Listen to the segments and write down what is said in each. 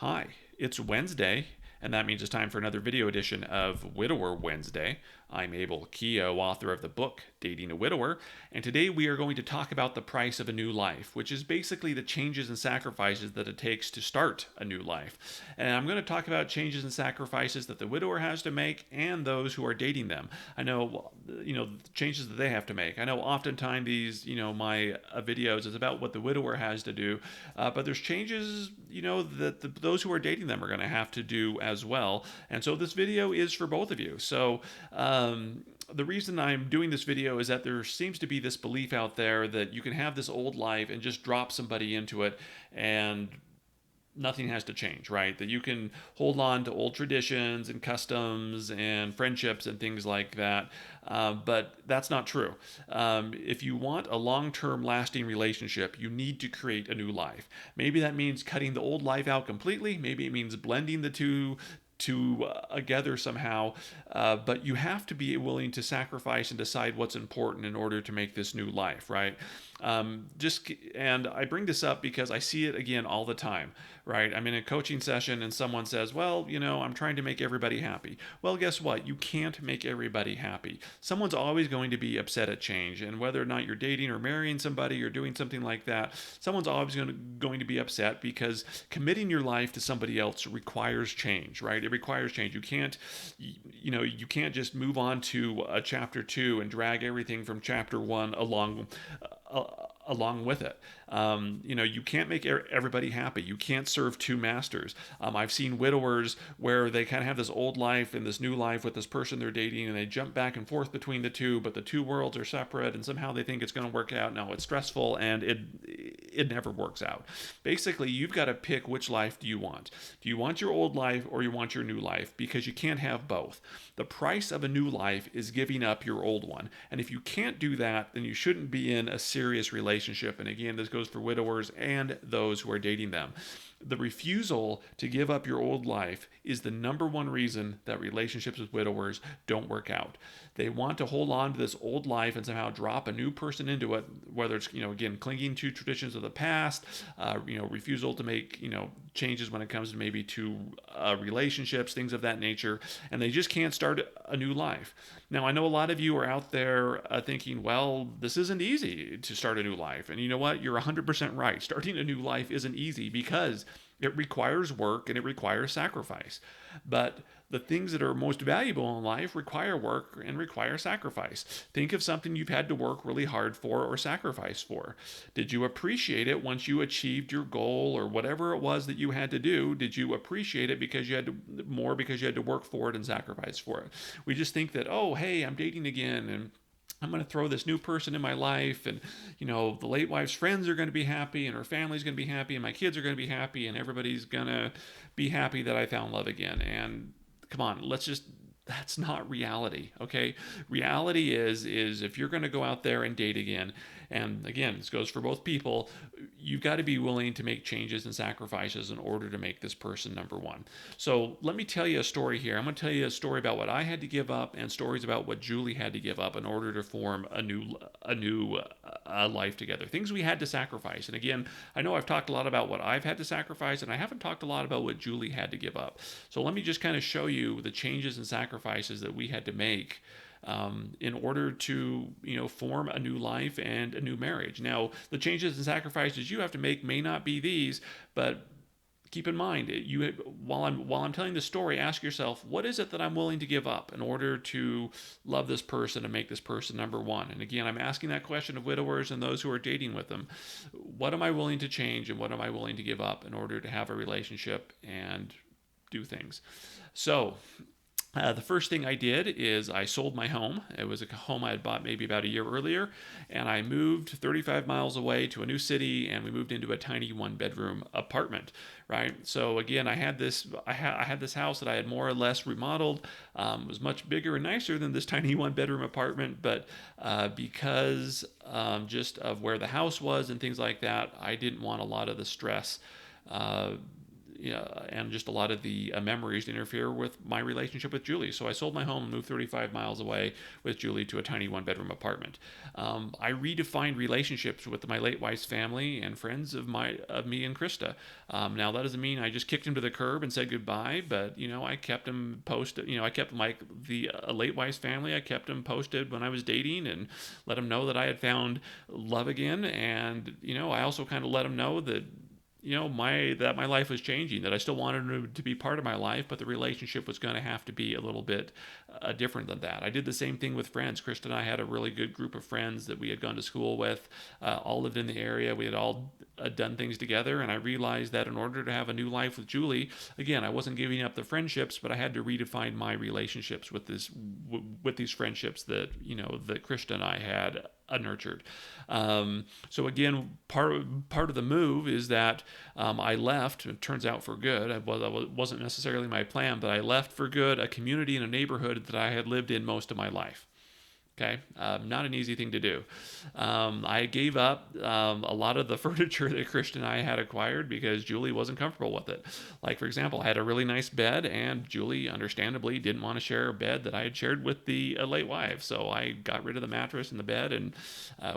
Hi, it's Wednesday, and that means it's time for another video edition of Widower Wednesday. I'm Abel Keogh, author of the book Dating a Widower, and today we are going to talk about the price of a new life, which is basically the changes and sacrifices that it takes to start a new life. And I'm going to talk about changes and sacrifices that the widower has to make and those who are dating them. I know, the changes that they have to make. I know oftentimes these, my videos is about what the widower has to do, but there's changes, that those who are dating them are going to have to do as well. And so this video is for both of you. So the reason I'm doing this video is that there seems to be this belief out there that you can have this old life and just drop somebody into it and nothing has to change, right? That you can hold on to old traditions and customs and friendships and things like that. But that's not true. If you want a long term lasting relationship, you need to create a new life. Maybe that means cutting the old life out completely. Maybe it means blending the two together somehow, but you have to be willing to sacrifice and decide what's important in order to make this new life, right? And I bring this up because I see it again all the time, right? I'm in a coaching session and someone says, well, I'm trying to make everybody happy. Well, guess what? You can't make everybody happy. Someone's always going to be upset at change, and whether or not you're dating or marrying somebody or doing something like that, someone's always going to be upset because committing your life to somebody else requires change, right? It requires change. You can't just move on to chapter 2 and drag everything from chapter 1 along with it. You can't make everybody happy. You can't serve two masters. I've seen widowers where they kind of have this old life and this new life with this person they're dating, and they jump back and forth between the two, but the two worlds are separate, and somehow they think it's going to work out. No, it's stressful, and it never works out. Basically, you've got to pick which life do you want. Do you want your old life or you want your new life? Because you can't have both. The price of a new life is giving up your old one. And if you can't do that, then you shouldn't be in a serious relationship. And again, this goes for widowers and those who are dating them. The refusal to give up your old life is the number one reason that relationships with widowers don't work out. They want to hold on to this old life and somehow drop a new person into it, whether it's, again, clinging to traditions of the past, refusal to make, changes when it comes to maybe to relationships, things of that nature, and they just can't start a new life. Now, I know a lot of you are out there thinking, well, this isn't easy to start a new life. And you know what? You're 100% right. Starting a new life isn't easy because it requires work and it requires sacrifice. But the things that are most valuable in life require work and require sacrifice. Think of something you've had to work really hard for or sacrifice for. Did you appreciate it once you achieved your goal or whatever it was that you had to do? Did you appreciate it because you had to work for it and sacrifice for it? We just think that, oh, hey, I'm dating again and I'm going to throw this new person in my life, and the late wife's friends are going to be happy, and her family's going to be happy, and my kids are going to be happy, and everybody's going to be happy that I found love again. And come on, that's not reality, okay? Reality is if you're going to go out there and date again, and again, this goes for both people, you've got to be willing to make changes and sacrifices in order to make this person number one. So let me tell you a story here. I'm going to tell you a story about what I had to give up and stories about what Julie had to give up in order to form a new life together. Things we had to sacrifice. And again, I know I've talked a lot about what I've had to sacrifice, and I haven't talked a lot about what Julie had to give up. So let me just kind of show you the changes and sacrifices that we had to make in order to form a new life and a new marriage. Now, the changes and sacrifices you have to make may not be these, but keep in mind, while I'm telling the story, ask yourself, what is it that I'm willing to give up in order to love this person and make this person number one? And again, I'm asking that question of widowers and those who are dating with them. What am I willing to change and what am I willing to give up in order to have a relationship and do things? So the first thing I did is I sold my home. It was a home I had bought maybe about a year earlier, and I moved 35 miles away to a new city, and we moved into a tiny one-bedroom apartment. Right. So again, I had this house that I had more or less remodeled. It was much bigger and nicer than this tiny one-bedroom apartment, but because just of where the house was and things like that, I didn't want a lot of the stress. and just a lot of the memories interfere with my relationship with Julie. So I sold my home and moved 35 miles away with Julie to a tiny one-bedroom apartment. I redefined relationships with my late wife's family and friends of me and Krista. Now that doesn't mean I just kicked him to the curb and said goodbye, but I kept him posted. I kept the late wife's family. I kept him posted when I was dating and let him know that I had found love again. And I also kind of let him know that my life was changing, that I still wanted him to be part of my life, but the relationship was going to have to be a little bit different than that. I did the same thing with friends. Krista and I had a really good group of friends that we had gone to school with, all lived in the area. We had all done things together, and I realized that in order to have a new life with Julie, again, I wasn't giving up the friendships, but I had to redefine my relationships with these friendships that that Krista and I had nurtured. So again, part of the move is that I left. It turns out for good. It wasn't necessarily my plan, but I left for good a community and a neighborhood that I had lived in most of my life. Okay, not an easy thing to do. I gave up a lot of the furniture that Christian and I had acquired because Julie wasn't comfortable with it. Like, for example, I had a really nice bed, and Julie, understandably, didn't want to share a bed that I had shared with the late wife. So I got rid of the mattress and the bed, and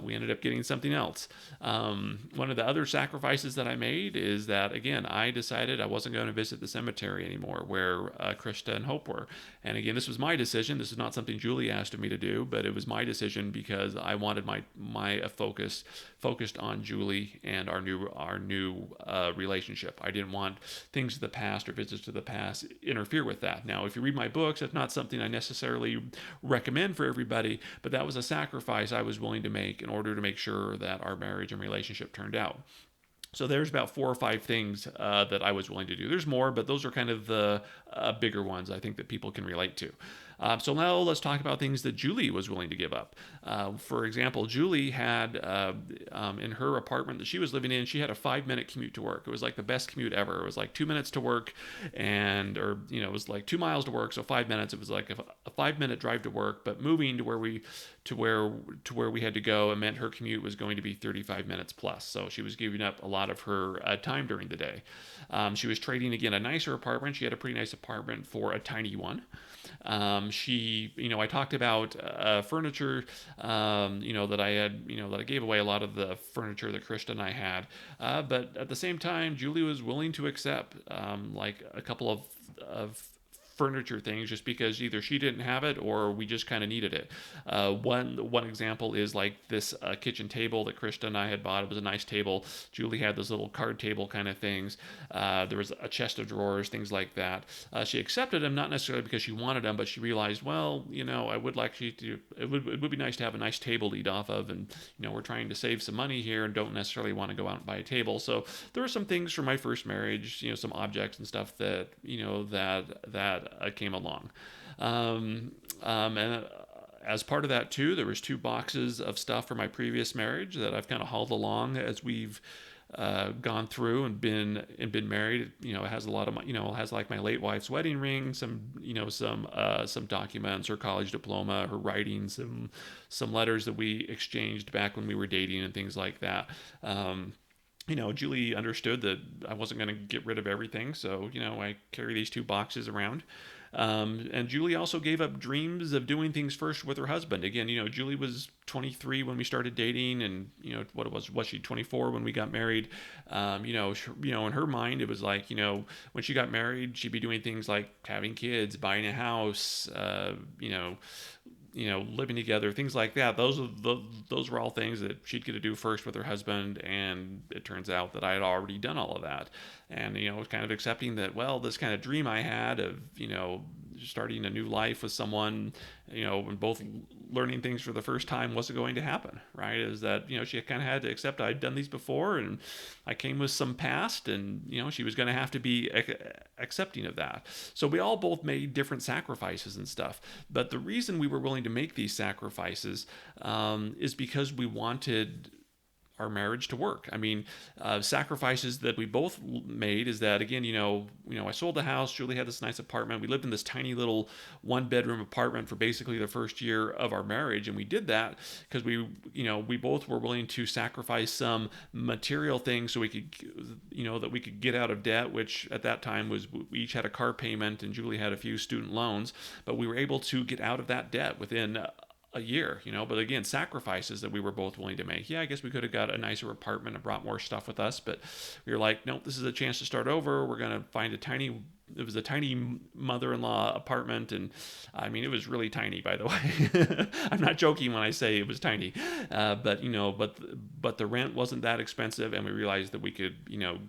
we ended up getting something else. One of the other sacrifices that I made is that, again, I decided I wasn't going to visit the cemetery anymore where Krista and Hope were. And again, this was my decision. This is not something Julie asked me to do, but it was my decision because I wanted my focus focused on Julie and our new relationship. I didn't want things of the past or visits to the past interfere with that. Now, if you read my books, it's not something I necessarily recommend for everybody, but that was a sacrifice I was willing to make in order to make sure that our marriage and relationship turned out. So there's about 4 or 5 things that I was willing to do. There's more, but those are kind of the bigger ones I think that people can relate to. So now let's talk about things that Julie was willing to give up. For example, Julie had in her apartment that she was living in, she had a 5-minute commute to work. It was like the best commute ever. It was like 2 minutes to work, it was like 2 miles to work, so 5 minutes. It was like a 5-minute drive to work. But moving to where we had to go, it meant her commute was going to be 35 minutes plus. So she was giving up a lot of her time during the day. She was trading again a nicer apartment. She had a pretty nice apartment for a tiny one. I talked about furniture, that I had, that I gave away a lot of the furniture that Krista and I had. But at the same time, Julie was willing to accept like a couple of furniture things just because either she didn't have it or we just kind of needed it. One example is like this kitchen table that Krista and I had bought. It was a nice table. Julie had those little card table kind of things. There was a chest of drawers, things like that. She accepted them, not necessarily because she wanted them, but she realized, well, I would like you to. It would be nice to have a nice table to eat off of, and we're trying to save some money here and don't necessarily want to go out and buy a table. So there were some things from my first marriage, some objects and stuff that that came along. And as part of that too, there was 2 boxes of stuff from my previous marriage that I've kind of hauled along as we've gone through and been married. It has a lot of it has like my late wife's wedding ring, some documents, her college diploma, her writing, some letters that we exchanged back when we were dating and things like that. Julie understood that I wasn't going to get rid of everything, so I carry these 2 boxes around. And Julie also gave up dreams of doing things first with her husband. Again, Julie was 23 when we started dating, and was she 24 when we got married? In her mind, it was like when she got married, she'd be doing things like having kids, buying a house, living together, things like that. Those were all things that she'd get to do first with her husband, and it turns out that I had already done all of that. And was kind of accepting that, well, this kind of dream I had of starting a new life with someone, and both learning things for the first time wasn't going to happen, right? Is that, she kind of had to accept I'd done these before, and I came with some past, and, she was going to have to be accepting of that. So we all both made different sacrifices and stuff. But the reason we were willing to make these sacrifices is because we wanted our marriage to work. I mean, sacrifices that we both made is that, again, I sold the house. Julie had this nice apartment. We lived in this tiny little one-bedroom apartment for basically the first year of our marriage, and we did that because we both were willing to sacrifice some material things so we could, that we could get out of debt, which at that time was we each had a car payment and Julie had a few student loans, but we were able to get out of that debt within a year, but again, sacrifices that we were both willing to make. Yeah, I guess we could have got a nicer apartment and brought more stuff with us, but we were like, nope, this is a chance to start over. We're going to find it was a tiny mother-in-law apartment, and I mean, it was really tiny, by the way. I'm not joking when I say it was tiny, but the rent wasn't that expensive, and we realized that we could,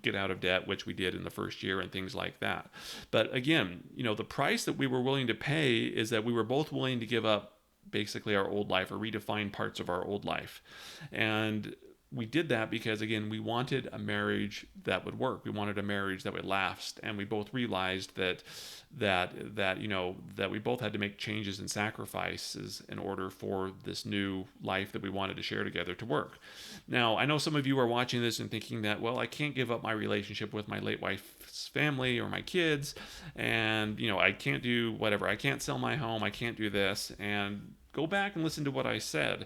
get out of debt, which we did in the first year and things like that. But again, the price that we were willing to pay is that we were both willing to give up basically our old life or redefine parts of our old life. And we did that because, again, we wanted a marriage that would work. We wanted a marriage that would last, and we both realized that we both had to make changes and sacrifices in order for this new life that we wanted to share together to work. Now, I know some of you are watching this and thinking that, well, I can't give up my relationship with my late wife's family or my kids, and I can't do whatever. I can't sell my home. I can't do this. And go back and listen to what I said.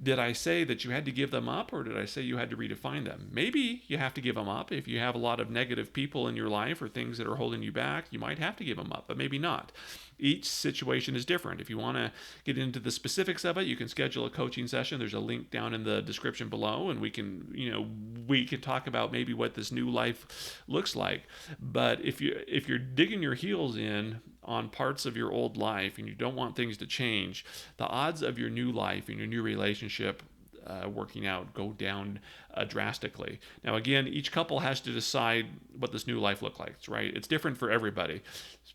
Did I say that you had to give them up, or did I say you had to redefine them? Maybe you have to give them up. If you have a lot of negative people in your life or things that are holding you back, you might have to give them up, but maybe not. Each situation is different. If you want to get into the specifics of it, you can schedule a coaching session. There's a link down in the description below, and we can talk about maybe what this new life looks like. But if you're digging your heels in on parts of your old life and you don't want things to change, the odds of your new life and your new relationship working out go down drastically. Now, again, each couple has to decide what this new life looks like, right? It's different for everybody.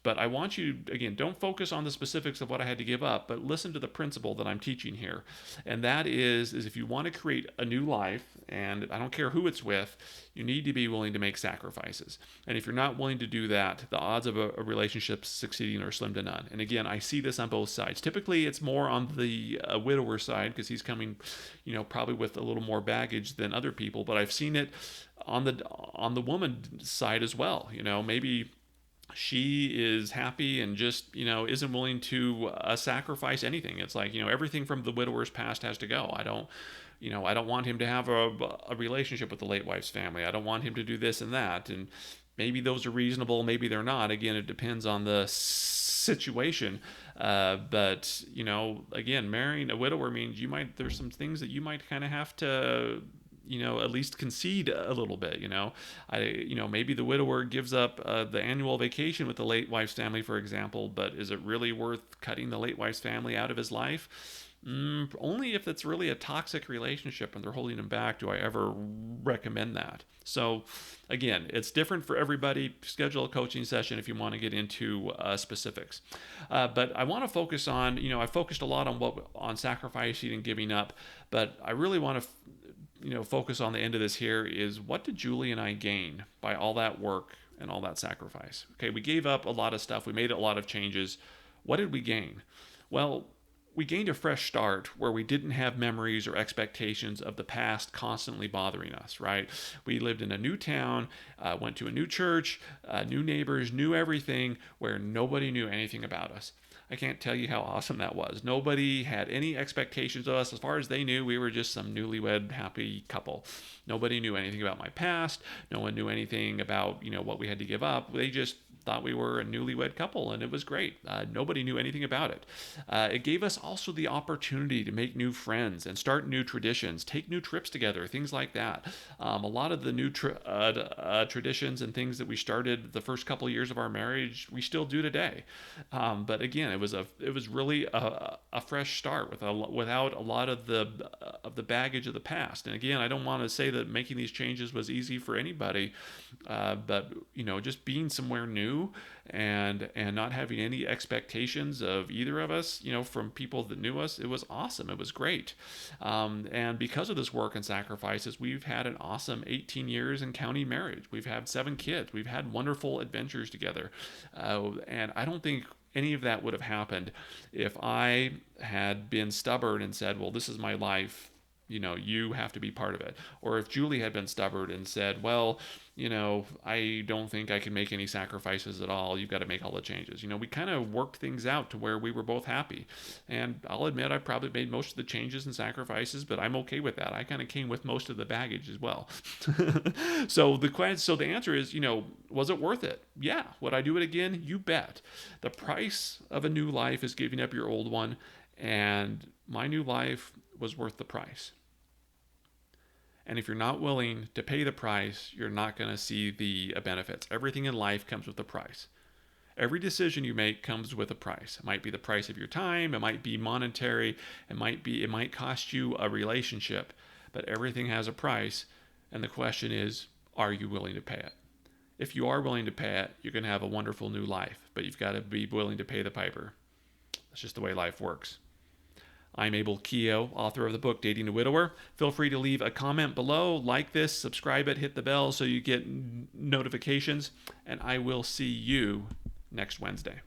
But I want you, again, don't focus on the specifics of what I had to give up, but listen to the principle that I'm teaching here. And that is if you want to create a new life, and I don't care who it's with, you need to be willing to make sacrifices. And if you're not willing to do that, the odds of a relationship succeeding are slim to none. And again, I see this on both sides. Typically, it's more on the widower side because he's coming, probably with a little more baggage than other people. But I've seen it on the woman side as well. Maybe she is happy and just isn't willing to sacrifice anything. It's like everything from the widower's past has to go. I don't want him to have a relationship with the late wife's family. I don't want him to do this and that. And maybe those are reasonable, maybe they're not. Again, it depends on the situation. But again, marrying a widower means there's some things that you might kind of have to at least concede a little bit. Maybe the widower gives up the annual vacation with the late wife's family, for example, but is it really worth cutting the late wife's family out of his life? Only if it's really a toxic relationship and they're holding him back do I ever recommend that. So again, it's different for everybody. Schedule a coaching session if you want to get into specifics. But I want to focus on, I focused a lot on sacrificing and giving up, but I really want to focus on the end of this here is what did Julie and I gain by all that work and all that sacrifice? Okay, we gave up a lot of stuff. We made a lot of changes. What did we gain? Well, we gained a fresh start where we didn't have memories or expectations of the past constantly bothering us, right? We lived in a new town, went to a new church, new neighbors, knew everything, where nobody knew anything about us. I can't tell you how awesome that was. Nobody had any expectations of us. As far as they knew, we were just some newlywed happy couple. Nobody knew anything about my past. No one knew anything about, what we had to give up. They just thought we were a newlywed couple, and it was great. Nobody knew anything about it. It gave us also the opportunity to make new friends and start new traditions, take new trips together, things like that. A lot of the new traditions and things that we started the first couple of years of our marriage, we still do today. But again, it was really a fresh start without a lot of the baggage of the past. And again, I don't want to say that making these changes was easy for anybody, but just being somewhere new and not having any expectations of either of us, from people that knew us, it was awesome. It was great. And because of this work and sacrifices, we've had an awesome 18 years in county marriage. We've had 7 kids. We've had wonderful adventures together. And I don't think any of that would have happened if I had been stubborn and said, well, this is my life, you have to be part of it. Or if Julie had been stubborn and said, well, I don't think I can make any sacrifices at all. You've got to make all the changes. We kind of worked things out to where we were both happy. And I'll admit I probably made most of the changes and sacrifices, but I'm okay with that. I kind of came with most of the baggage as well. So the answer is, was it worth it? Yeah. Would I do it again? You bet. The price of a new life is giving up your old one, and my new life was worth the price. And if you're not willing to pay the price, you're not going to see the benefits. Everything in life comes with a price. Every decision you make comes with a price. It might be the price of your time. It might be monetary. It might cost you a relationship. But everything has a price. And the question is, are you willing to pay it? If you are willing to pay it, you're going to have a wonderful new life. But you've got to be willing to pay the piper. That's just the way life works. I'm Abel Keogh, author of the book Dating a Widower. Feel free to leave a comment below, like this, subscribe it, hit the bell so you get notifications, and I will see you next Wednesday.